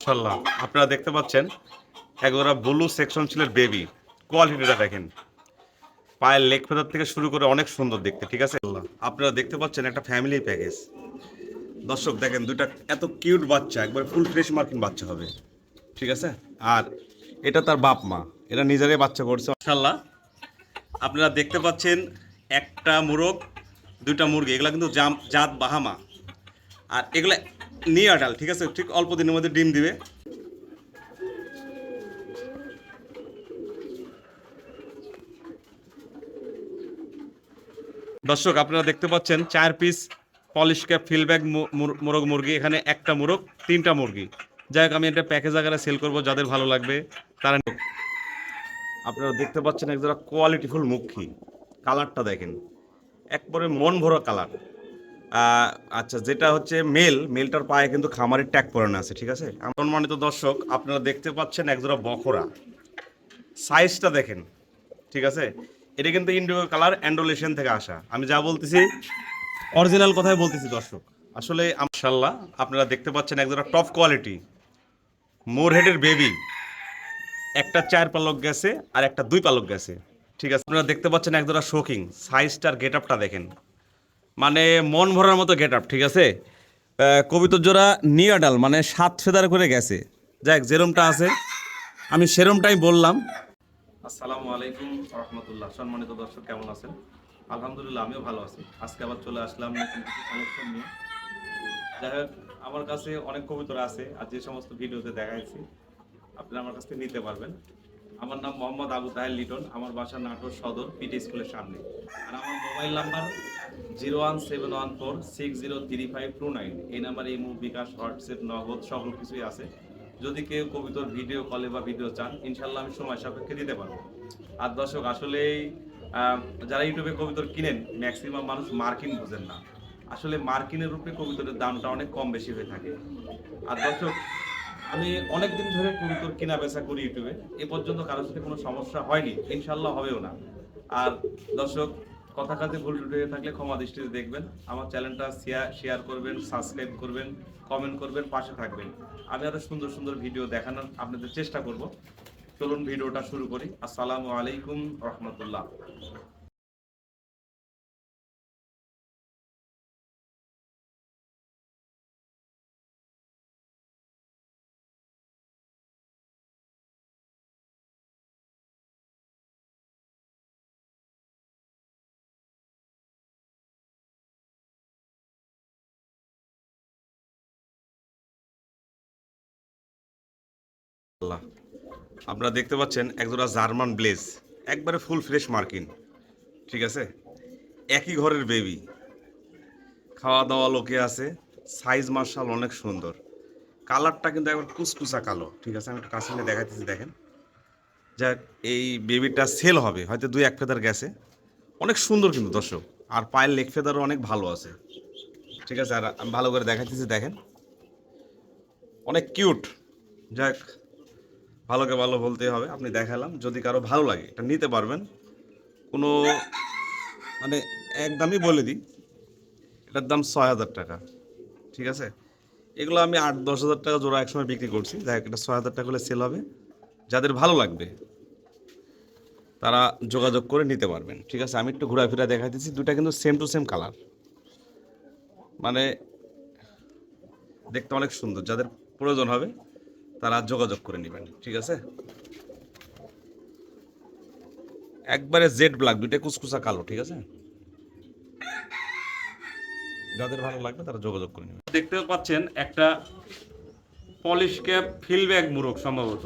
মাশাআল্লাহ, আপনারা দেখতে পাচ্ছেন একেবারে ব্লু সেকশন ছিলের বেবি। কোয়ালিটিটা দেখেন, পায়ের লেগ ফেদার থেকে শুরু করে অনেক সুন্দর দেখতে। ঠিক আছে, আপনারা দেখতে পাচ্ছেন একটা ফ্যামিলি প্যাকেজ। দর্শক দেখেন, দুইটা এত কিউট বাচ্চা, একবার ফুল ফ্রেশ মার্কিং বাচ্চা হবে। ঠিক আছে, আর এটা তার বাপ মা, এরা নিজেরাই বাচ্চা করছে। মাশাআল্লাহ, আপনারা দেখতে পাচ্ছেন একটা মোরগ, দুইটা মুরগি, এগুলা কিন্তু জাত বাহামা। আর এগুলা নিয়ে আটাল। ঠিক আছে, ঠিক অল্প দিনের মধ্যে ডিম দিবে। দর্শক আপনারা দেখতে পাচ্ছেন 4 পিস পলিশ ক্যাপ ফিলব্যাক মোরগ মুরগি। এখানে একটা মোরগ, 3টা মুরগি। যাই হোক, আমি এটা প্যাকেজ আকারে সেল করব, যাদের ভালো লাগবে তারা। আপনারা দেখতে পাচ্ছেন একজোড়া কোয়ালিটিফুল মুখী। কালারটা দেখেন, একবারে মন ভরা কালার। আচ্ছা, যেটা হচ্ছে মেলটার পায়ে কিন্তু খামারের ট্যাগ পরানো আছে। ঠিক আছে, সম্মানিত দর্শক আপনারা দেখতে পাচ্ছেন একজোড়া বখরা। সাইজটা দেখেন। ঠিক আছে, এটা কিন্তু ইন্ডিগো কালার অ্যান্ডোলেশন থেকে আসা। আমি যা বলতেছি অরিজিনাল কথাই বলতেছি দর্শক। আসলে মাশাআল্লাহ, আপনারা দেখতে পাচ্ছেন একজোড়া টপ কোয়ালিটি মোর হেডের বেবি। একটা 4 পালক গেছে আর একটা 2 পালক গেছে। ঠিক আছে, আপনারা দেখতে পাচ্ছেন একজোড়া শোকিং। সাইজটার গেট আপটা দেখেন, মানে মন ভরার মতো গেট আপ। ঠিক আছে, কবিতর জোড়া নিয়াডাল, মানে 7 ফেদার করে গেছে। যাক, যেরমটা আছে আমি সেরমটাই বললাম। আসসালামু আলাইকুম রহমতুল্লাহ। সম্মানিত দর্শক, কেমন আছেন? আলহামদুলিল্লাহ, আমিও ভালো আছি। আজকে আবার চলে আসলাম নতুন কিছু কালেকশন নিয়ে। যাই হোক, আমার কাছে অনেক কবুতর আছে, আর যে সমস্ত ভিডিওতে দেখাইছি আপনারা আমার কাছ থেকে নিতে পারবেন। আমার নাম মোহাম্মদ আবু তাহের লিটন। আমার বাসা নাটোর সদর পিটি স্কুলের সামনে। আর আমার মোবাইল নাম্বার 01714603529। এই নাম্বারে ইমো, বিকাশ, হোয়াটসঅ্যাপ, নগদ সকল কিছুই আছে। যদি কেউ কবিতর ভিডিও কলে বা ভিডিও চান, ইনশাল্লাহ আমি সময় সাপেক্ষে দিতে পারবো। আর দর্শক, আসলেই যারা ইউটিউবে কবিতর কিনেন, ম্যাক্সিমাম মানুষ মার্কিন বোঝেন না। আসলে মার্কিনের রূপে কবিতরের দামটা অনেক কম বেশি হয়ে থাকে। আর দর্শক, আমি অনেক দিন ধরে কবুতর কেনা বেচা করি ইউটিউবে, এ পর্যন্ত কারোর সাথে কোনো সমস্যা হয়নি, ইনশাল্লাহ হবেও না। আর দর্শক, কথা কাজে ভুল টুটে হয়ে থাকলে ক্ষমা দৃষ্টিতে দেখবেন। আমার চ্যানেলটা শেয়ার করবেন, সাবস্ক্রাইব করবেন, কমেন্ট করবেন, পাশে থাকবেন। আমি আরো সুন্দর সুন্দর ভিডিও দেখানোর আপনাদের চেষ্টা করব। চলুন ভিডিওটা শুরু করি। আসসালামু আলাইকুম রহমতুল্লাহ। আপনারা দেখতে পাচ্ছেন একজোড়া জার্মান ব্লেজ, একবারে ফুল ফ্রেশ মার্কিন। ঠিক আছে, একই ঘরের বেবি, খাওয়া দাওয়া লোকে আছে। সাইজ মার্শাল অনেক সুন্দর। কালারটা কিন্তু একবার কুচকুচা কালো। ঠিক আছে, আমি একটু কাছে নিয়ে দেখাইতেছি দেখেন। যাক, এই বেবিটা সেল হবে, হয়তো 2-1 ফেদার গেছে। অনেক সুন্দর কিন্তু দর্শক, আর পায়ের লেগ ফেদারও অনেক ভালো আছে। ঠিক আছে, আর আমি ভালো করে দেখাইতেছি দেখেন, অনেক কিউট। যাক, ভালোকে ভালো বলতে হবে। আপনি দেখালাম, যদি কারো ভালো লাগে এটা নিতে পারবেন। কোনো মানে একদমই বলে দিই, এটার দাম 6,000 টাকা। ঠিক আছে, এগুলো আমি 8-10 হাজার টাকা জোড়া একসময় বিক্রি করছি। দেখ, এটা 6,000 টাকা হলে সেল হবে। যাদের ভালো লাগবে তারা যোগাযোগ করে নিতে পারবেন। ঠিক আছে, আমি একটু ঘোরাফেরা দেখাইতেছি। দুটা কিন্তু সেম টু সেম কালার, মানে দেখতে অনেক সুন্দর। যাদের প্রয়োজন হবে তারা যোগাযোগ করে নেবেন। ঠিক আছে, একবারে জেড ব্ল্যাক, দুইটা কুচকুচা কালো। ঠিক আছে, যাদের ভালো লাগবে তারা যোগাযোগ করে নেবেন। দেখতে পাচ্ছেন একটা পলিশ ক্যাপ ফিলব্যাক মুরগ, সম্ভবত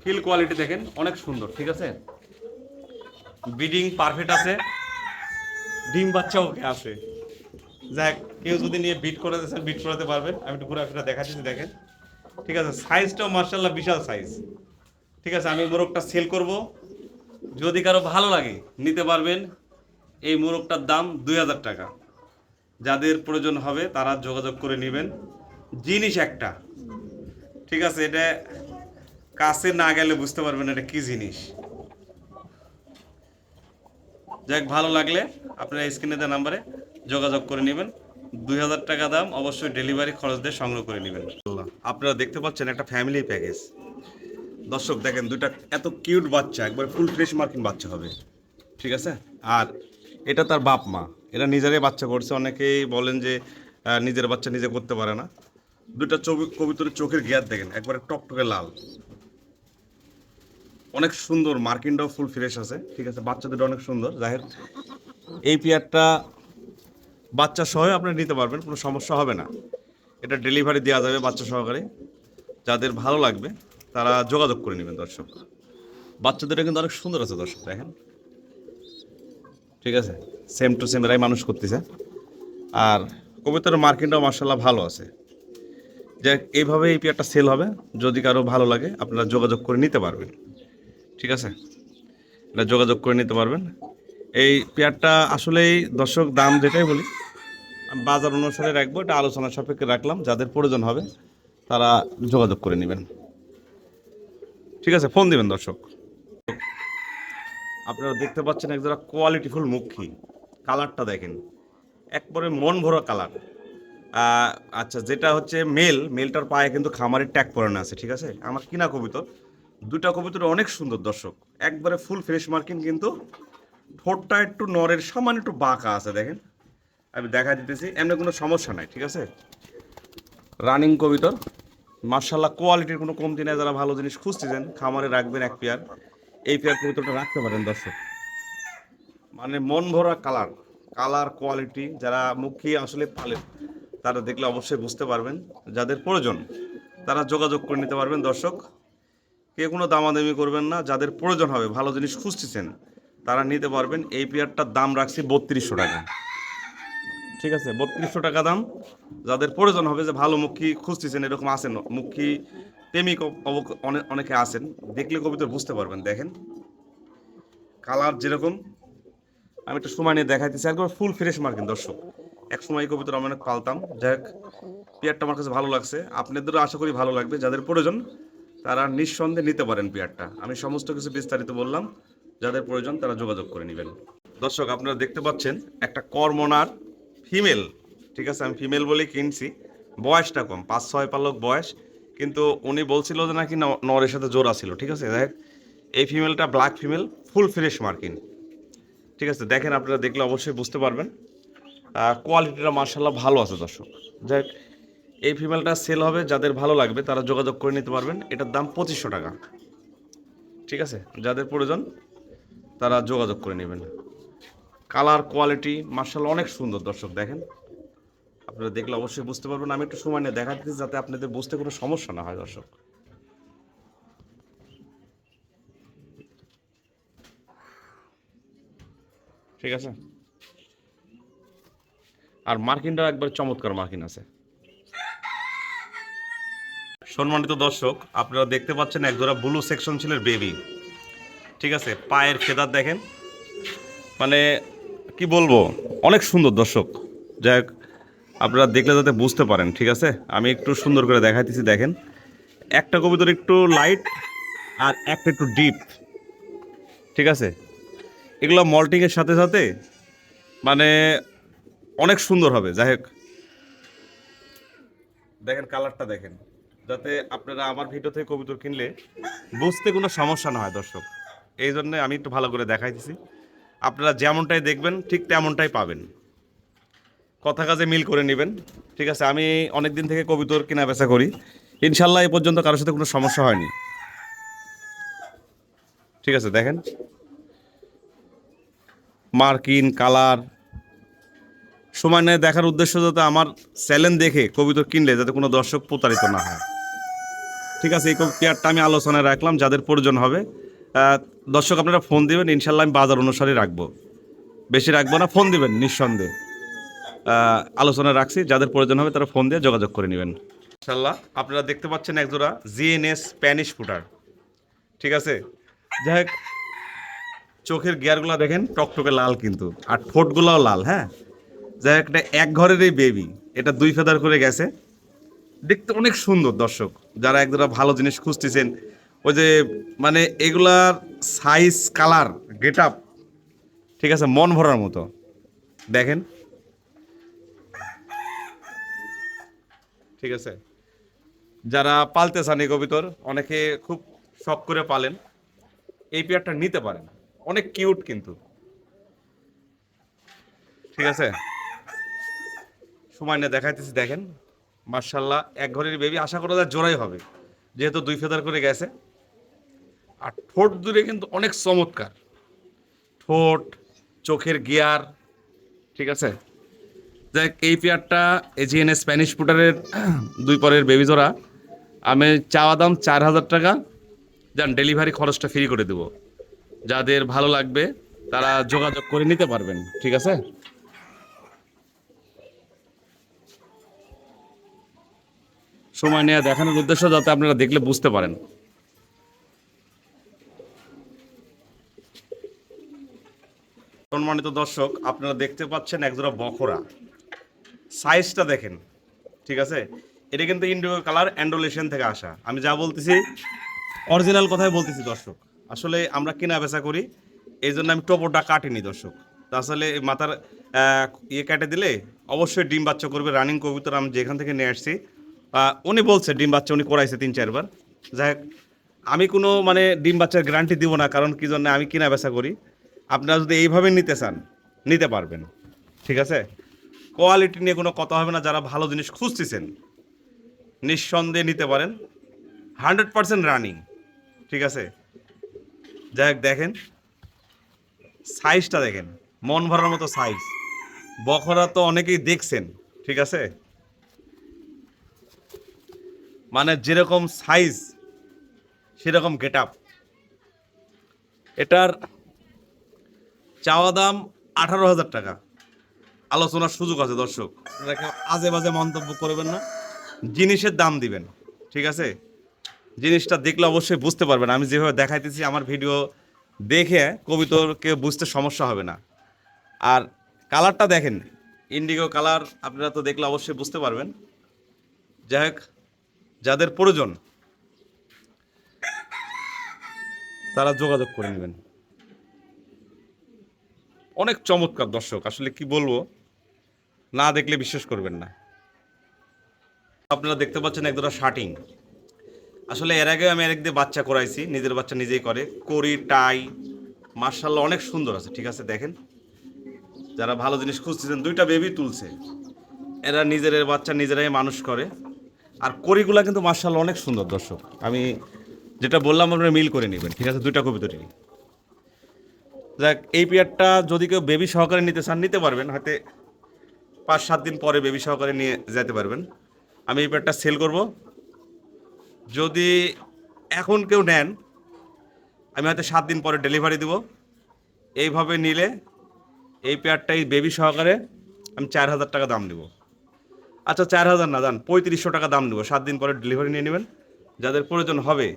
ফিল কোয়ালিটি দেখেন অনেক সুন্দর। ঠিক আছে, ব্রিডিং পারফেক্ট আছে, ডিম বাচ্চা ওকে আছে। যাক, কেউ যদি নিয়ে বিট করে দিয়েছেন, বিট করাতে পারবেন। আমি একটু ঘোরাফেরা দেখাচ্ছি দেখেন। ঠিক আছে, সাইজটাও মার্শাল্লাহ বিশাল সাইজ। ঠিক আছে, আমি মোরগটা সেল করব, যদি কারো ভালো লাগে নিতে পারবেন। এই মোরগটার দাম 2,000 টাকা। যাদের প্রয়োজন হবে তারা যোগাযোগ করে নেবেন। জিনিস একটা, ঠিক আছে, এটা কাছে না গেলে বুঝতে পারবেন এটা কি জিনিস। যাক, ভালো লাগলে আপনারা স্ক্রিনে দেওয়া নাম্বারে যোগাযোগ করে নেবেন। 2000 টাকা দাম, অবশ্যই ডেলিভারি খরচ দিয়ে সংগ্রহ করে নেবেন। আপনারা দেখতে পাচ্ছেন একটা ফ্যামিলি প্যাকেজ। দর্শক দেখেন, দুইটা এত কিউট বাচ্চা, একবার ফুল ফ্রেশ মার্কিন বাচ্চা হবে, ঠিক আছে। আর এটা তার বাপ মা, এরা নিজেরাই বাচ্চা করছে। অনেকেই বলেন যে নিজের বাচ্চা নিজে করতে পারে না। দুইটা কবুতরের চোখের গিয়ার দেখেন, একবারে টকটকে লাল, অনেক সুন্দর। মার্কিনটাও ফুল ফ্রেশ আছে, ঠিক আছে। বাচ্চা দুটো অনেক সুন্দর। যাই হোক, এই পেয়ারটা বাচ্চা সহ আপনি নিতে পারবেন, কোনো সমস্যা হবে না। এটা ডেলিভারি দেওয়া যাবে বাচ্চা সহকারে। যাদের ভালো লাগবে তারা যোগাযোগ করে নেবেন দর্শক। বাচ্চা দুটো কিন্তু অনেক সুন্দর আছে দর্শক, দেখেন, ঠিক আছে। সেম টু সেম এরাই মানুষ করতেছে। আর কবুতরের মার্কিনটাও মার্শাল্লাহ ভালো আছে। যে এইভাবে এই পেয়ারটা সেল হবে। যদি কারো ভালো লাগে আপনারা যোগাযোগ করে নিতে পারবেন, ঠিক আছে। এটা যোগাযোগ করে নিতে পারবেন। এই পেয়ারটা আসলেই দর্শক দাম যেটাই বলি আমি বাজার অনুসারে রাখবো, এটা আলোচনা সাপেক্ষে রাখলাম। যাদের প্রয়োজন হবে তারা যোগাযোগ করে নেবেন, ঠিক আছে। ফোন দিবেন দর্শক। আপনারা দেখতে পাচ্ছেন একজোড়া কোয়ালিটিফুল মুখী, কালারটা দেখেন, একবারে মন ভরা কালার। আচ্ছা, যেটা হচ্ছে মেলটার পায়ে কিন্তু খামারের ট্যাগ পরানো আছে, ঠিক আছে। আমার কিনা কবুতর, দুটা কবুতর অনেক সুন্দর দর্শক, একবারে ফুল ফ্রেশ মার্কিন, কিন্তু ঠোঁটটা একটু নরের সমান একটু বাঁকা আছে, দেখেন। আমি দেখা দিতেছি, এমনি কোনো সমস্যা নাই, ঠিক আছে। রানিং কবুতর, মার্শাল্লাহ, কোয়ালিটির কোনো কমতি নাই। যারা ভালো জিনিস খুঁজতেছেন, খামারে রাখবেন এক পেয়ার, এই পেয়ার কবুতরটা রাখতে পারেন দর্শক। মানে মন ভরা কালার, কোয়ালিটি, যারা মুখী আসলে পালেন তারা দেখলে অবশ্যই বুঝতে পারবেন। যাদের প্রয়োজন তারা যোগাযোগ করে নিতে পারবেন দর্শক। কে কোনো দামাদামি করবেন না। যাদের প্রয়োজন হবে, ভালো জিনিস খুঁজতেছেন, তারা নিতে পারবেন। এই পেয়ারটার দাম রাখছি 3200 টাকা, ঠিক আছে। 3200 টাকা দাম। যাদের প্রয়োজন হবে, যে ভালো মুখী খুঁজতেছেন, এরকম আছেন মুখী প্রেমিক অনেকে আছেন, দেখলে কবিতা বুঝতে পারবেন। দেখেন কালার যেরকম, আমি একটা সময় নিয়ে দেখাইতেছি, একবার ফুল ফ্রেশ মার্কিন দর্শক। এক সময় এই কবিতা আমি অনেক পালতাম। যাই হোক, পেয়ারটা আমার কাছে ভালো লাগছে, আপনাদেরও আশা করি ভালো লাগবে। যাদের প্রয়োজন তারা নিঃসন্দেহে নিতে পারেন পেয়ারটা। আমি সমস্ত কিছু বিস্তারিত বললাম, যাদের প্রয়োজন তারা যোগাযোগ করে নেবেন। দর্শক আপনারা দেখতে পাচ্ছেন একটা কর্মনার ফিমেল, ঠিক আছে। আমি ফিমেল বলেই কিনছি, বয়সটা কম, 5-6 পালক বয়স, কিন্তু উনি বলছিল যে নাকি নরের সাথে জোড়া ছিল, ঠিক আছে। দেখ, এই ফিমেলটা ব্ল্যাক ফিমেল, ফুল ফ্রেশ মার্কিন, ঠিক আছে। দেখেন, আপনারা দেখলে অবশ্যই বুঝতে পারবেন। কোয়ালিটিটা মার্শাল্লাহ ভালো আছে দর্শক। যাই হোক, এই ফিমেলটা সেল হবে। যাদের ভালো লাগবে তারা যোগাযোগ করে নিতে পারবেন। এটার দাম 2500 টাকা, ঠিক আছে। যাদের প্রয়োজন তারা যোগাযোগ করে নেবেন। কালার কোয়ালিটি মার্শাল্লাহ অনেক সুন্দর দর্শক, দেখেন। আপনারা দেখলে অবশ্যই বুঝতে পারবেন। আমি একটু সময় নিয়ে দেখা দিচ্ছি, যাতে আপনাদের বুঝতে কোনো সমস্যা না হয় দর্শক, ঠিক আছে। আর মার্কিনটাও একবার চমৎকার মার্কিন আছে। সম্মানিত দর্শক, আপনারা দেখতে পাচ্ছেন একজোড়া ব্লু সেকশন ছিল বেবি, ঠিক আছে। পায়ের ফেদার দেখেন, মানে কি বলবো, অনেক সুন্দর দর্শক। যাই হোক, আপনারা দেখলে যাতে বুঝতে পারেন, ঠিক আছে। আমি একটু সুন্দর করে দেখাইতেছি, দেখেন। একটা কবুতর একটু লাইট আর একটা একটু ডিপ, ঠিক আছে। এগুলো মল্টিংয়ের সাথে সাথে মানে অনেক সুন্দর হবে। যাই হোক, দেখেন কালারটা দেখেন, যাতে আপনারা আমার ভিডিও থেকে কবুতর কিনলে বুঝতে কোনো সমস্যা না হয় দর্শক। এই জন্য আমি একটু ভালো করে দেখাইতেছি। আপনারা যেমনটাই দেখবেন ঠিক তেমনটাই পাবেন, কথা কাজে মিল করে নেবেন, ঠিক আছে। আমি অনেক দিন থেকে কবুতর কেনা বেচা করি, ইনশাল্লাহ এই পর্যন্ত কারোর সাথে কোনো সমস্যা হয়নি, ঠিক আছে। দেখেন মার্কিন কালার, সময় নিয়ে দেখার উদ্দেশ্য যাতে আমার চ্যানেল দেখে কবুতর কিনলে যাতে কোনো দর্শক প্রতারিত না হয়, ঠিক আছে। এই পেয়ারটা আমি আলোচনায় রাখলাম। যাদের প্রয়োজন হবে দর্শক আপনারা ফোন দিবেন, ইনশাল্লাহ আমি বাজার অনুসারে রাখবো, বেশি রাখবো না। ফোন দিবেন নিঃসন্দেহে, আলোচনা রাখছি। যাদের প্রয়োজন হবে তারা ফোন দিয়ে যোগাযোগ করে নেবেন ইনশাল্লাহ। আপনারা দেখতে পাচ্ছেন একজোড়া জিএনএস স্প্যানিশ ফুটার, ঠিক আছে। যাই হোক, চোখের গিয়ারগুলো দেখেন টকটকে লাল, কিন্তু আর ঠোঁটগুলোও লাল, হ্যাঁ। যাই হোক, এটা এক ঘরেরই বেবি, এটা 2 ফেদার করে গেছে, দেখতে অনেক সুন্দর দর্শক। যারা একজোড়া ভালো জিনিস খুঁজতেছেন, ওই যে মানে এগুলার সাইজ, কালার, গেট আপ, ঠিক আছে, মন ভরার মতো। দেখেন ঠিক আছে, যারা পালতে চান এই কবিতর, অনেকে খুব শখ করে পালেন, এই পেয়ারটা নিতে পারেন, অনেক কিউট কিন্তু। ঠিক আছে, সময় নিয়ে দেখাইতেছি, দেখেন মার্শাল্লাহ এক ঘরের বেবি, আশা করা যায় জোড়াই হবে যেহেতু 2 ফেদার করে গেছে। আর ঠোঁট দূরে কিন্তু অনেক চমৎকার, ঠোঁট, চোখের গিয়ার। ঠিক আছে, দেখ এই পেয়ারটা এজিএনএ স্প্যানিশ পুটারের 2 পরের বেবি জোড়া, আমি চাওয়া দাম 4,000 টাকা, যান ডেলিভারি খরচটা ফ্রি করে দেব। যাদের ভালো লাগবে তারা যোগাযোগ করে নিতে পারবেন। ঠিক আছে, সময় নিয়ে দেখানোর উদ্দেশ্য যাতে আপনারা দেখলে বুঝতে পারেন। সম্মানিত দর্শক, আপনারা দেখতে পাচ্ছেন একজোড়া বখরা, সাইজটা দেখেন। ঠিক আছে, এটা কিন্তু ইন্ডিগো কালার অ্যান্ডোলেশন থেকে আসা, আমি যা বলতেছি অরিজিনাল কথাই বলতেছি দর্শক। আসলে আমরা কেনা বেচা করি, এই জন্য আমি টোপরটা কাটিনি দর্শক। তা আসলে এই মাথার ইয়ে কেটে দিলে অবশ্যই ডিম বাচ্চা করবে। রানিং কবুতর আমি যেখান থেকে নিয়ে আসছি, উনি বলছে ডিম বাচ্চা উনি করাইছে 3-4 বার। যাই হোক, আমি কোনো মানে ডিম বাচ্চার গ্যারান্টি দিব না, কারণ কি জন্য আমি কেনা বেচা করি। আপনারা যদি এইভাবে নিতে চান নিতে পারবেন। ঠিক আছে, কোয়ালিটি নিয়ে কোনো কথা হবে না, যারা ভালো জিনিস খুঁজতেছেন নিঃসন্দেহে নিতে পারেন, 100% রানিং। ঠিক আছে, যাই হোক দেখেন সাইজটা দেখেন, মন ভরার মতো সাইজ। বখরা তো অনেকেই দেখছেন। ঠিক আছে, মানে যেরকম সাইজ সেরকম গেট আপ। এটার চাওয়া দাম 18,000 টাকা, আলোচনার সুযোগ আছে দর্শক। আপনারা কেউ আজে বাজে মন্তব্য করবেন না, জিনিসের দাম দিবেন। ঠিক আছে, জিনিসটা দেখলে অবশ্যই বুঝতে পারবেন। আমি যেভাবে দেখাইতেছি আমার ভিডিও দেখে কবিতরকে বুঝতে সমস্যা হবে না। আর কালারটা দেখেন, ইন্ডিগো কালার, আপনারা তো দেখলে অবশ্যই বুঝতে পারবেন। যাই হোক, যাদের প্রয়োজন তারা যোগাযোগ করে নেবেন। অনেক চমৎকার দর্শক, আসলে কি বলবো, না দেখলে বিশ্বাস করবেন না। আপনারা দেখতে পাচ্ছেন একদম শার্টিং। আসলে এর আগে আমি আরেক দিয়ে বাচ্চা করাইছি, নিজের বাচ্চা নিজেই করে, করি টাই, মার্শাল্লাহ অনেক সুন্দর আছে। ঠিক আছে, দেখেন যারা ভালো জিনিস খুঁজতেছেন, 2টা বেবি তুলছে, এরা নিজের বাচ্চা নিজেরাই মানুষ করে। আর করিগুলা কিন্তু মার্শাল্লাহ অনেক সুন্দর দর্শক, আমি যেটা বললাম আপনারা মিল করে নেবেন। ঠিক আছে, 2টা কবিতরই। দেখ এই পেয়ারটা যদি কেউ বেবি সহকারে নিতে চান নিতে পারবেন, হয়তো 5-7 দিন পরে বেবি সহকারে নিয়ে যেতে পারবেন। আমি এই পেয়ারটা সেল করব, যদি এখন কেউ নেন আমি হয়তো 7 দিন পরে ডেলিভারি দেব। এইভাবে নিলে এই পেয়ারটাই বেবি সহকারে আমি 4,000 টাকা দাম দেবো। আচ্ছা 4,000 না, যান 3500 টাকা দাম দেবো, 7 দিন পরে ডেলিভারি নিয়ে নেবেন। যাদের প্রয়োজন হবে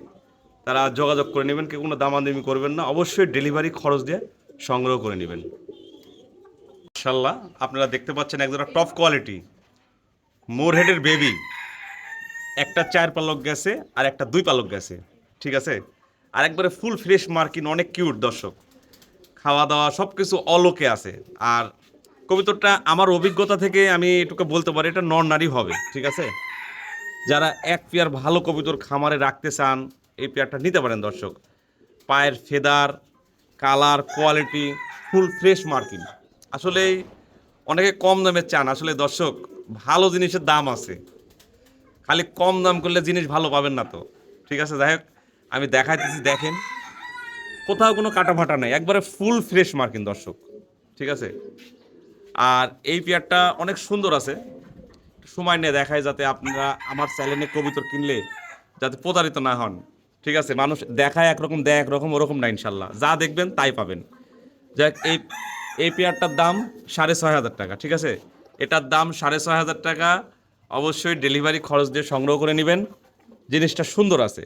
তারা যোগাযোগ করে নেবেন, কেউ কোনো দামাদামি করবেন না, অবশ্যই ডেলিভারি খরচ দিয়ে সংগ্রহ করে নেবেন। মাশাআল্লাহ, আপনারা দেখতে পাচ্ছেন একজোড়া টপ কোয়ালিটি মোর হেডের বেবি, একটা 4 পালক গেছে আর একটা 2 পালক গেছে। ঠিক আছে, আর একবারে ফুল ফ্রেশ মার্কিন, অনেক কিউট দর্শক, খাওয়া দাওয়া সব কিছু অলোকে আছে। আর কবিতরটা আমার অভিজ্ঞতা থেকে আমি এটুকু বলতে পারি এটা নর নারী হবে। ঠিক আছে, যারা এক পেয়ার ভালো কবিতর খামারে রাখতে চান এই পেয়ারটা নিতে পারেন দর্শক। পায়ের feather, colour, quality full fresh মার্কিন। আসলে অনেকে কম দামে চান, আসলে দর্শক ভালো জিনিসের দাম আছে, খালি কম দাম করলে জিনিস ভালো পাবেন না তো। ঠিক আছে, যাই হোক আমি দেখাইতেছি, দেখেন কোথাও কোনো কাটা ফাটা নেই, একবারে ফুল ফ্রেশ মার্কিন দর্শক। ঠিক আছে, আর এই পেয়ারটা অনেক সুন্দর আছে, সময় নিয়ে দেখায় যাতে আপনারা আমার চ্যানেলে কবুতর কিনলে যাতে প্রতারিত না হন। ঠিক আছে, মানুষ দেখায় একরকম দেয় একরকম, ওরকম না, ইনশাল্লাহ যা দেখবেন তাই পাবেন। যাক এই পেয়ারটার দাম 6,500 টাকা। ঠিক আছে, এটার দাম 6,500 টাকা, অবশ্যই ডেলিভারি খরচ দিয়ে সংগ্রহ করে নেবেন। জিনিসটা সুন্দর আছে,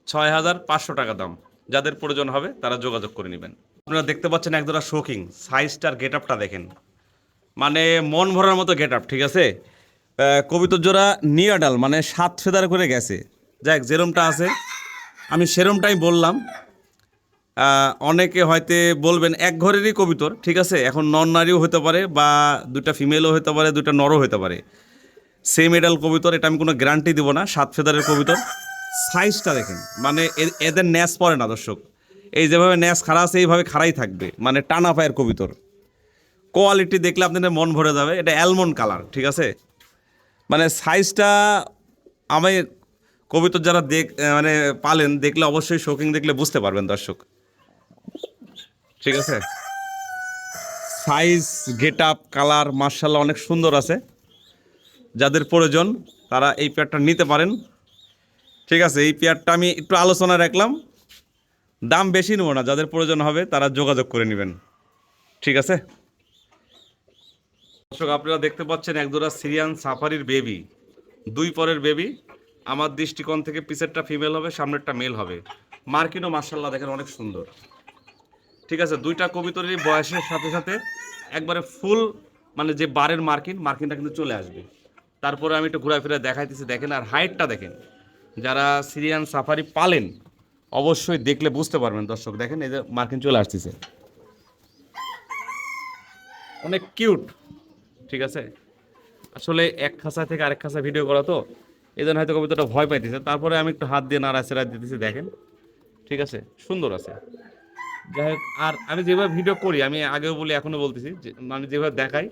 6,500 টাকা দাম। যাদের প্রয়োজন হবে তারা যোগাযোগ করে নেবেন। আপনারা দেখতে পাচ্ছেন একজোড়া শোকিং, সাইজটার গেট আপটা দেখেন, মানে মন ভরার মতো গেট আপ। ঠিক আছে, কবিতর জোড়া নিয়াডাল, মানে 7 ফেদার করে গেছে। যাক যেরমটা আছে আমি সেরমটাই বললাম। অনেকে হয়তো বলবেন এক ঘরেরই কবিতর। ঠিক আছে, এখন নন নারীও হতে পারে বা 2টা ফিমেলও হতে পারে, 2টা নরও হতে পারে। সেম এডাল কবুতর, এটা আমি কোনো গ্যারান্টি দিব না। 7 ফেদারের কবুতর, সাইজটা দেখেন, মানে এদের ন্যাস পড়ে না দর্শক। এই যেভাবে ন্যাস খাড়া আছে এইভাবে খাড়াই থাকবে, মানে টানা পায়ের কবুতর। কোয়ালিটি দেখলে আপনাদের মন ভরে যাবে। এটা অ্যালমন্ড কালার, ঠিক আছে, মানে সাইজটা আমি কবুতর যারা মানে পালেন দেখলে অবশ্যই শৌকিং দেখলে বুঝতে পারবেন দর্শক, ঠিক আছে। সাইজ, গেট আপ, কালার মার্শাল্লাহ অনেক সুন্দর আছে। যাদের প্রয়োজন তারা এই পেয়ারটা নিতে পারেন, ঠিক আছে। এই পেয়ারটা আমি একটু আলোচনা রাখলাম, দাম বেশি নেব না। যাদের প্রয়োজন হবে তারা যোগাযোগ করে নেবেন, ঠিক আছে। দর্শক আপনারা দেখতে পাচ্ছেন একজোড়া সিরিয়ান সাফারির বেবি, 2 পরের বেবি। আমার দৃষ্টিকোণ থেকে পিছেরটা ফিমেল হবে, সামনেরটা মেল হবে। মার্কিনও মার্শাল্লাহ দেখেন অনেক সুন্দর, ঠিক আছে। দুইটা কবুতরের বয়সের সাথে সাথে একবারে ফুল, মানে যে বারের মার্কিনটা কিন্তু চলে আসবে। তারপরে আমি একটু ঘোরাফেরা দেখাইতেছি, দেখেন। আর হাইটটা দেখেন, যারা সিরিয়ান সাফারি পালেন অবশ্যই দেখলে বুঝতে পারবেন দর্শক। দেখেন এই যে মার্কিন চলে আসতেছে, অনেক কিউট, ঠিক আছে। আসলে এক খাঁচা থেকে আরেক খাঁচা ভিডিও করা তো, এই জন্য হয়তো কবিতাটা ভয় পাইতেছে। তারপরে আমি একটু হাত দিয়ে নাড়াচাড়া দিতেছি, দেখেন, ঠিক আছে, সুন্দর আছে। যাই হোক, আর আমি যেভাবে ভিডিও করি, আমি আগেও বলি এখনও বলতেছি, যে মানে যেভাবে দেখাই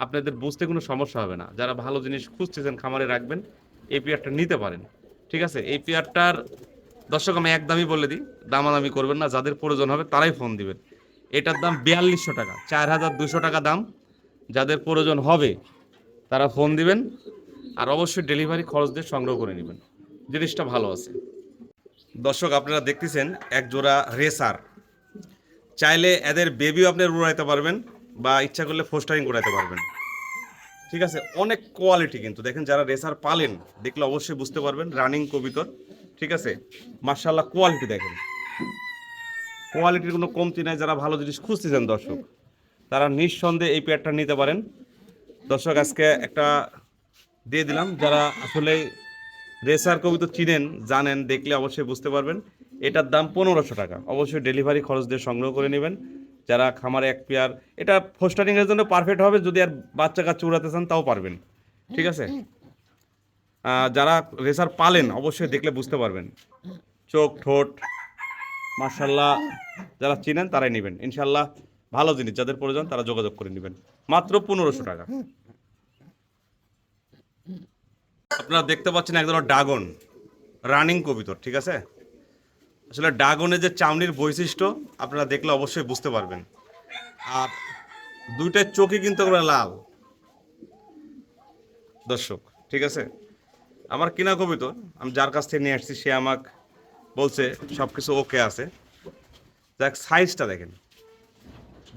আপনাদের বুঝতে কোনো সমস্যা হবে না। যারা ভালো জিনিস খুঁজতেছেন খামারে রাখবেন, এই পেয়ারটা নিতে পারেন, ঠিক আছে। এই পেয়ারটার দর্শক আমি একদমই বলে দিই, দামাদামি করবেন না। যাদের প্রয়োজন হবে তারাই ফোন দিবেন। এটার দাম 4200 টাকা, 4200 টাকা দাম। যাদের প্রয়োজন হবে তারা ফোন দিবেন, আর অবশ্যই ডেলিভারি খরচ দিয়ে সংগ্রহ করে নেবেন। জিনিসটা ভালো আছে। দর্শক আপনারা দেখতেছেন এক জোড়া রেসার, চাইলে এদের বেবিও আপনি উড়াইতে পারবেন বা ইচ্ছা করলে ফোস্টারিং করাইতে পারবেন, ঠিক আছে। অনেক কোয়ালিটি কিন্তু দেখেন, যারা রেসার পালেন দেখলে অবশ্যই বুঝতে পারবেন। রানিং কবিতর, ঠিক আছে, মার্শাল্লাহ কোয়ালিটি দেখেন, কোয়ালিটির কোনো কমতি নাই। যারা ভালো জিনিস খুঁজতেছেন দর্শক, তারা নিঃসন্দেহে এই পেয়ারটা নিতে পারেন। দর্শক আজকে একটা দিয়ে দিলাম, যারা আসলে রেসার কবিতর চিনেন, জানেন, দেখলে অবশ্যই বুঝতে পারবেন। এটার দাম 1500 টাকা, অবশ্যই ডেলিভারি খরচ দিয়ে সংগ্রহ করে নেবেন। যারা খামারে এক পেয়ার, এটা ফোস্টারিংয়ের জন্য পারফেক্ট হবে। যদি আর বাচ্চা কাচ্চা উড়াতে চান তাও পারবেন, ঠিক আছে। যারা রেসার পালেন অবশ্যই দেখলে বুঝতে পারবেন, চোখ, ঠোঁট মার্শাল্লাহ। যারা চিনেন তারাই নেবেন ইনশাল্লাহ। ভালো জিনিস, যাদের প্রয়োজন তারা যোগাযোগ করে নেবেন, মাত্র 1500 টাকা। আপনারা দেখতে পাচ্ছেন একজন ড্রাগন রানিং কবিতর, ঠিক আছে। আসলে ড্রাগনের যে চামড়ির বৈশিষ্ট্য আপনারা দেখলে অবশ্যই বুঝতে পারবেন। আর দুইটার চোখই কিন্তু আমরা লাল দর্শক, ঠিক আছে। আমার কিনা কবিতর, আমি যার কাছ থেকে নিয়ে আসছি সে আমাকে বলছে সব কিছু ওকে আছে। দেখ সাইজটা দেখেন,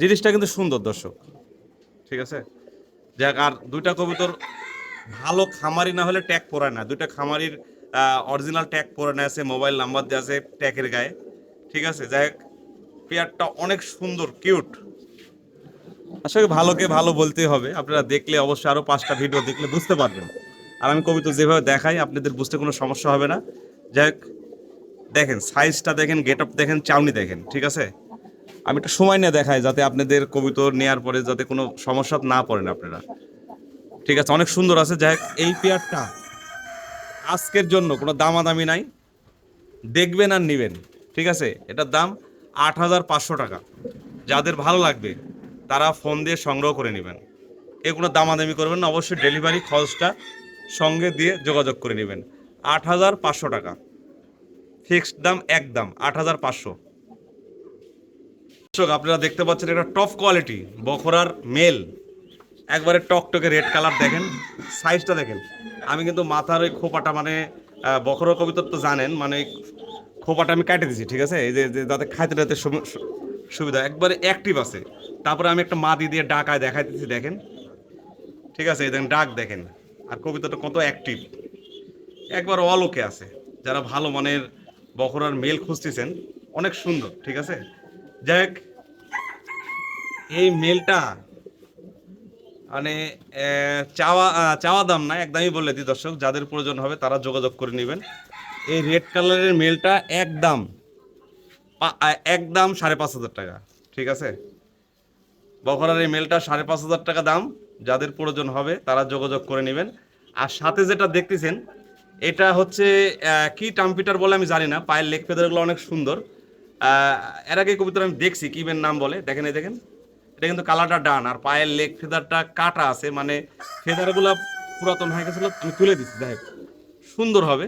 জিনিসটা কিন্তু সুন্দর দর্শক, ঠিক আছে। যাক, আর দুইটা কবুতর ভালো খামারি না হলে ট্যাগ পরায় না। দুইটা খামারির অরিজিনাল ট্যাগ পরানো আছে, মোবাইল নাম্বার দেওয়া আছে ট্যাগের গায়ে, ঠিক আছে। যাই হোক, পেয়ারটা অনেক সুন্দর, কিউট। আসলে ভালোকে ভালো বলতেই হবে। আপনারা দেখলে অবশ্যই আরও 5টা ভিডিও দেখলে বুঝতে পারবেন। আর আমি কবিতর যেভাবে দেখাই আপনাদের বুঝতে কোনো সমস্যা হবে না। যাই হোক, দেখেন সাইজটা দেখেন, গেট আপ দেখেন, চাউনি দেখেন, ঠিক আছে। আমি একটু সময় নিয়ে দেখাই যাতে আপনাদের কবিতর নেওয়ার পরে যাতে কোনো সমস্যা না পড়েন আপনারা, ঠিক আছে। অনেক সুন্দর আছে। যাই হোক, এই পেয়ারটা আজকের জন্য কোনো দামাদামি নাই, দেখবেন আর নেবেন, ঠিক আছে। এটার দাম 8500 টাকা। যাদের ভালো লাগবে তারা ফোন দিয়ে সংগ্রহ করে নেবেন, এ কোনো দামাদামি করবেন না। অবশ্যই ডেলিভারি খরচটা সঙ্গে দিয়ে যোগাযোগ করে নেবেন। 8500 টাকা ফিক্সড দাম, একদম 8500। দর্শক আপনারা দেখতে পাচ্ছেন এটা টপ কোয়ালিটি বখরার মেল, একবারে টকটকে রেড কালার। দেখেন সাইজটা দেখেন। আমি কিন্তু মাথার ওই খোপাটা, মানে বখরা কবিতর তো জানেন, মানে খোপাটা আমি কেটে দিছি, ঠিক আছে। এই যে যাতে খাইতে টাইতে সুবিধা, একবারে অ্যাক্টিভ আছে। তারপরে আমি একটা মাদি দিয়ে ডাকায় দেখাই দিচ্ছি, দেখেন, ঠিক আছে। এই দেখেন ডাক দেখেন, আর কবিতাটা কত অ্যাক্টিভ, একবার অলোকে আছে। যারা ভালো মানের বখরার মেল খুঁজতেছেন, অনেক সুন্দর, ঠিক আছে। যাই হোক, এই মেলটা মানে চাওয়া চাওয়া দাম না, একদমই বলে দিই দর্শক। যাদের প্রয়োজন হবে তারা যোগাযোগ করে নেবেন। এই রেড কালারের মেলটা একদম একদম 5500 টাকা, ঠিক আছে। বখরার এই মেলটা 5500 টাকা দাম। যাদের প্রয়োজন হবে তারা যোগাযোগ করে নেবেন। আর সাথে যেটা দেখতেছেন এটা হচ্ছে কি টাম্পিটার বলে আমি জানি না, পায়ের লেগ ফেদারগুলো অনেক সুন্দর। এর আগে কবুতর আমি দেখছি, কি বের নাম বলে দেখেন, এই দেখেন এটা কিন্তু কালারটা ডান আর পায়ের লেগ ফেদারটা কাটা আছে, মানে ফেদারগুলো পুরাতন হয়ে গেছিল, আমি তুলে দিচ্ছি। দেখ সুন্দর হবে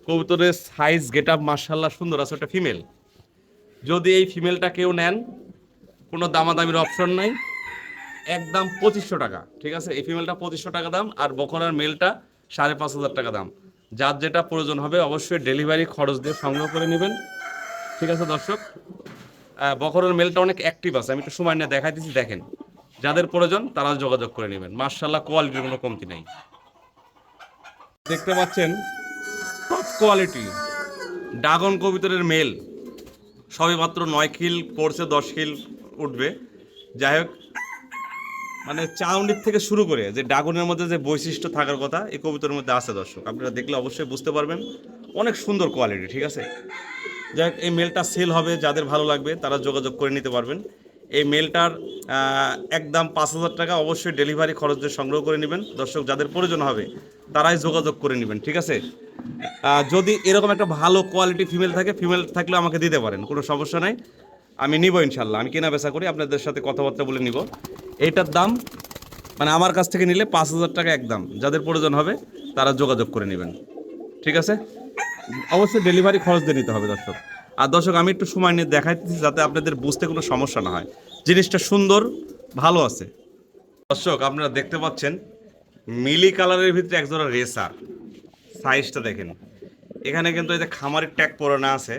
কবুতরের সাইজ গেট আপ মার্শাল্লাহ সুন্দর আছে। ওটা ফিমেল। যদি এই ফিমেলটা কেউ নেন কোনো দামাদামির অপশন নাই, একদম 2500 টাকা, ঠিক আছে। এই ফিমেলটা 2500 টাকা দাম, আর বকনার মেলটা 5500 টাকা দাম। যার যেটা প্রয়োজন হবে অবশ্যই ডেলিভারি খরচ দিয়ে সংগ্রহ করে নেবেন, ঠিক আছে দর্শক। বকরের মেলটা অনেক অ্যাক্টিভ আছে, আমি একটু সময় নিয়ে দেখাই দিচ্ছি, দেখেন। যাদের প্রয়োজন তারা যোগাযোগ করে নেবেন, মার্শাল্লাহ কোয়ালিটির কোনো কমতি নাই। দেখতে পাচ্ছেন টপ কোয়ালিটি ড্রাগন কবুতরের মেল, সবে মাত্র 9 খিল পড়ছে, 10 খিল উঠবে। যাই হোক, মানে চাউন্ডির থেকে শুরু করে যে ড্রাগনের মধ্যে যে বৈশিষ্ট্য থাকার কথা এই কবুতরের মধ্যে আছে দর্শক, আপনারা দেখলে অবশ্যই বুঝতে পারবেন, অনেক সুন্দর কোয়ালিটি, ঠিক আছে। যাই হোক, এই মেলটা সেল হবে, যাদের ভালো লাগবে তারা যোগাযোগ করে নিতে পারবেন। এই মেলটার একদম 5000 টাকা, অবশ্যই ডেলিভারি খরচ দিয়ে সংগ্রহ করে নেবেন দর্শক। যাদের প্রয়োজন হবে তারাই যোগাযোগ করে নেবেন, ঠিক আছে। যদি এরকম একটা ভালো কোয়ালিটি ফিমেল থাকে, ফিমেল থাকলে আমাকে দিতে পারেন, কোনো সমস্যা নাই, আমি নিব ইনশাল্লাহ। আমি কেনা বেচা করি, আপনাদের সাথে কথাবার্তা বলে নিব। এইটার দাম মানে আমার কাছ থেকে নিলে 5000 টাকা একদম। যাদের প্রয়োজন হবে তারা যোগাযোগ করে নেবেন, ঠিক আছে। অবশ্যই ডেলিভারি খরচ দিয়ে নিতে হবে দর্শক। আর দর্শক আমি একটু সময় নিয়ে দেখাইতেছি যাতে আপনাদের বুঝতে কোনো সমস্যা না হয়। জিনিসটা সুন্দর ভালো আছে দর্শক। আপনারা দেখতে পাচ্ছেন মিলি কালারের ভিতরে একজোড়া রেসার, সাইজটা দেখেন। এখানে কিন্তু এই যে খামারের ট্যাগ পরানো আছে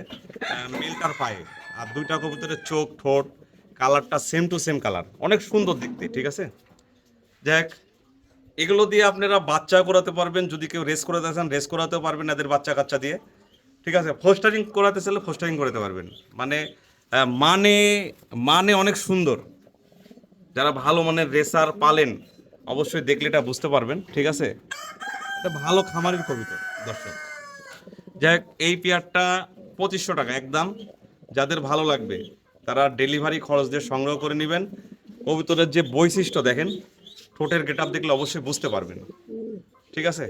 মিলটার পায়ে, আর দুইটা কবুতরের চোখ ঠোঁট কালারটা সেম টু সেম কালার, অনেক সুন্দর দেখতে, ঠিক আছে। যাক, এগুলো দিয়ে আপনারা বাচ্চা করাতে পারবেন, যদি কেউ রেস করাতে চান রেস করাতেও পারবেন এদের বাচ্চা কাচ্চা দিয়ে, ঠিক আছে। ফোস্টারিং করাতে চাইলে ফোস্টারিং করাতে পারবেন, মানে মানে মানে অনেক সুন্দর। যারা ভালো মানের রেসার পালেন অবশ্যই দেখলে এটা বুঝতে পারবেন, ঠিক আছে। এটা ভালো খামারের কবুতর দর্শক। যাই হোক, এই পেয়ারটা 2500 টাকা একদম। যাদের ভালো লাগবে তারা ডেলিভারি খরচ দিয়ে সংগ্রহ করে নেবেন। কবুতরের যে বৈশিষ্ট্য দেখেন, ঠোঁটের গেট আপ দেখলে অবশ্যই বুঝতে পারবেন, ঠিক আছে।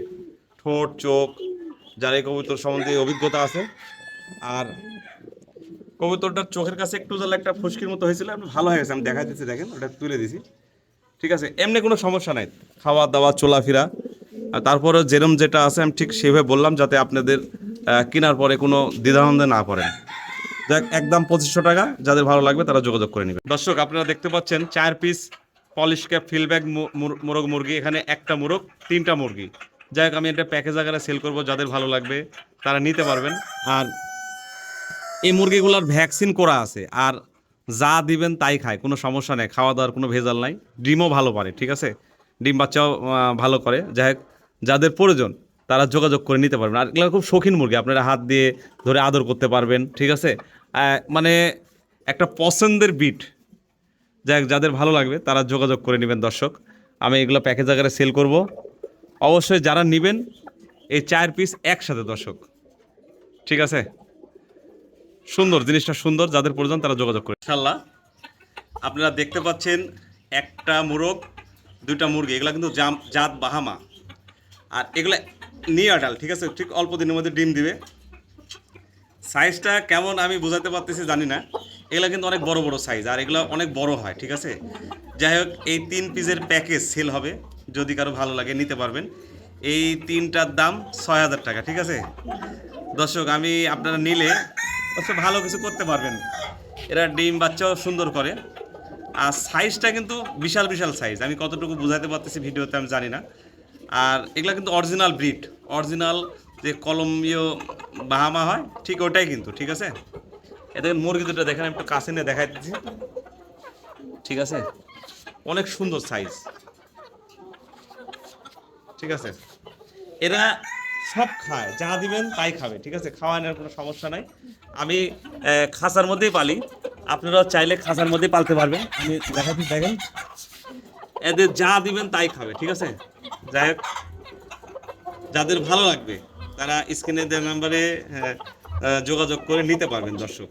ঠোঁট চোখ, যার এই কবুতর সম্বন্ধে অভিজ্ঞতা আছে। আর কবুতরটার চোখের কাছে একটু জ্বালা একটা ফুসকির মতো হয়েছিল, আপনি ভালো হয়ে গেছে, আমি দেখা দিচ্ছি, দেখেন ওটা তুলে দিছি, ঠিক আছে। এমনি কোনো সমস্যা নাই, খাওয়া দাওয়া চলাফেরা। আর তারপরে যেরম যেটা আছে আমি ঠিক সেভাবে বললাম, যাতে আপনাদের কেনার পরে কোনো দ্বিধাদ্বন্দ্বে না পড়েন। যাক, একদম 2500 টাকা। যাদের ভালো লাগবে তারা যোগাযোগ করে নেবেন দর্শক। আপনারা দেখতে পাচ্ছেন 4 পিস পলিশ ক্যাপ ফিলব্যাগ মোরগ মুরগি, এখানে একটা মোরগ 3টা মুরগি। যাই হোক, আমি এটা প্যাকেজ আকারে সেল করব, যাদের ভালো লাগবে তারা নিতে পারবেন। আর এই মুরগিগুলোর ভ্যাকসিন করা আছে, আর যা দিবেন তাই খায়, কোনো সমস্যা নেই, খাওয়া দাওয়ার কোনো ভেজাল নাই। ডিমও ভালো পারে, ঠিক আছে, ডিম বাচ্চাও ভালো করে। যাই হোক, যাদের প্রয়োজন তারা যোগাযোগ করে নিতে পারবেন। আর এগুলো খুব শৌখিন মুরগি, আপনারা হাত দিয়ে ধরে আদর করতে পারবেন, ঠিক আছে। মানে একটা পছন্দের বিট। যাই হোক, যাদের ভালো লাগবে তারা যোগাযোগ করে নেবেন দর্শক। আমি এগুলো প্যাকেজ আকারে সেল করব, অবশ্যই যারা নেবেন এই 4 পিস একসাথে দর্শক, ঠিক আছে। সুন্দর, জিনিসটা সুন্দর, যাদের প্রয়োজন তারা যোগাযোগ করে ইনশাল্লাহ। আপনারা দেখতে পাচ্ছেন একটা মোরগ 2টা মুরগি, এগুলো কিন্তু জাত বাহামা। আর এগুলো নিয়ে আটাল, ঠিক আছে, ঠিক অল্প দিনের মধ্যে ডিম দিবে। সাইজটা কেমন আমি বোঝাতে পারতেছি জানি না, এগুলো কিন্তু অনেক বড় বড় সাইজ, আর এগুলো অনেক বড় হয়, ঠিক আছে। যাই হোক, এই 3 পিসের প্যাকেজ সেল হবে, যদি কারো ভালো লাগে নিতে পারবেন। এই 3টার দাম 6000 টাকা, ঠিক আছে দর্শক। আমি আপনারা নিলে অবশ্য ভালো কিছু করতে পারবেন, এরা ডিম বাচ্চাও সুন্দর করে। আর সাইজটা কিন্তু বিশাল বিশাল সাইজ, আমি কতটুকু বোঝাতে পারতেছি ভিডিওতে আমি জানি না। আর এগুলা কিন্তু অরিজিনাল ব্রিড, অরিজিনাল যে কলম্বিয় বাহামা হয় ঠিক ওটাই কিন্তু, ঠিক আছে। এদের মুরগি দুটো দেখেন, একটু কাছে নিয়ে দেখাই দিচ্ছি, ঠিক আছে, অনেক সুন্দর সাইজ, ঠিক আছে। এরা সব খায়, যা দিবেন তাই খাবে, ঠিক আছে, খাওয়ানোর কোনো সমস্যা নাই। আমি খাঁচার মধ্যেই পালি, আপনারা চাইলে খাঁচার মধ্যেই পালতে পারবেন। আমি দেখাচ্ছি, দেখেন এদের যা দিবেন তাই খাবে, ঠিক আছে। যাই হোক, যাদের ভালো লাগবে তারা স্ক্রিনে দেওয়া নাম্বারে যোগাযোগ করে নিতে পারবেন দর্শক।